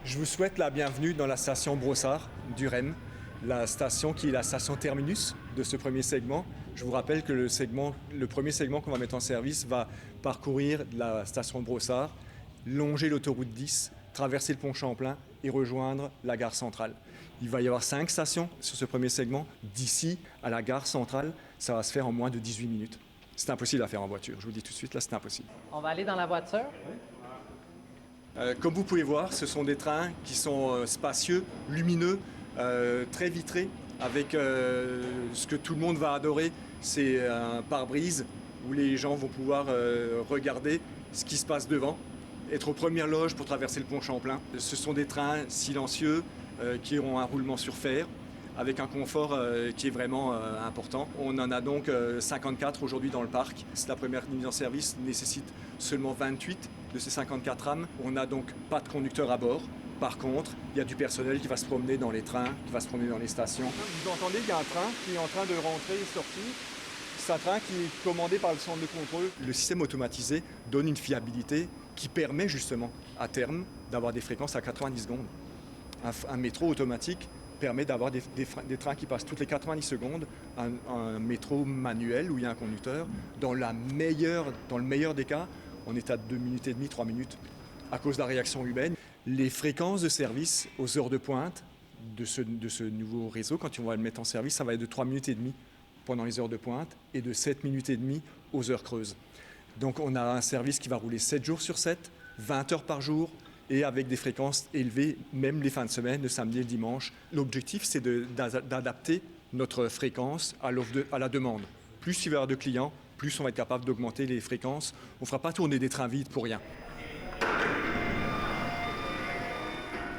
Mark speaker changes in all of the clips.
Speaker 1: Je vous souhaite la bienvenue dans la station Brossard du Rennes, la station qui est la station terminus de ce premier segment. Je vous rappelle que le premier segment qu'on va mettre en service va parcourir la station de Brossard, longer l'autoroute 10, traverser le pont Champlain et rejoindre la gare centrale. Il va y avoir 5 stations sur ce premier segment. D'ici à la gare centrale, ça va se faire en moins de 18 minutes. C'est impossible à faire en voiture, je vous le dis tout de suite, là c'est impossible.
Speaker 2: On va aller dans la voiture.
Speaker 1: Comme vous pouvez voir, ce sont des trains qui sont spacieux, lumineux, très vitrés, avec ce que tout le monde va adorer, c'est un pare-brise où les gens vont pouvoir regarder ce qui se passe devant, être aux premières loges pour traverser le pont Champlain. Ce sont des trains silencieux qui auront un roulement sur fer, avec un confort qui est vraiment important. On en a donc 54 aujourd'hui dans le parc. La première mise en service nécessite seulement 28 de ces 54 rames. On n'a donc pas de conducteur à bord. Par contre, il y a du personnel qui va se promener dans les trains, qui va se promener dans les stations. Vous entendez, il y a un train qui est en train de rentrer et sortir. C'est un train qui est commandé par le centre de contrôle. Le système automatisé donne une fiabilité qui permet justement, à terme, d'avoir des fréquences à 90 secondes. Un métro automatique permet d'avoir des trains qui passent toutes les 90 secondes, un métro manuel où il y a un conducteur. Dans le meilleur des cas, on est à 2 minutes et demie, 3 minutes, à cause de la réaction humaine. Les fréquences de service aux heures de pointe de ce nouveau réseau, quand on va le mettre en service, ça va être de 3 minutes et demie pendant les heures de pointe et de 7 minutes et demie aux heures creuses. Donc on a un service qui va rouler 7 jours sur 7, 20 heures par jour, et avec des fréquences élevées, même les fins de semaine, le samedi et le dimanche. L'objectif, c'est d'adapter notre fréquence à la demande. Plus il va y avoir de clients, plus on va être capable d'augmenter les fréquences. On ne fera pas tourner des trains vides pour rien.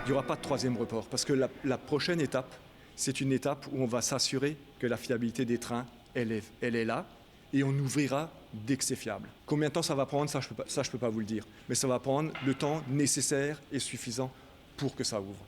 Speaker 1: Il n'y aura pas de troisième report, parce que la prochaine étape, c'est une étape où on va s'assurer que la fiabilité des trains, elle est là, et on ouvrira dès que c'est fiable. Combien de temps ça va prendre, ça je peux pas vous le dire. Mais ça va prendre le temps nécessaire et suffisant pour que ça ouvre.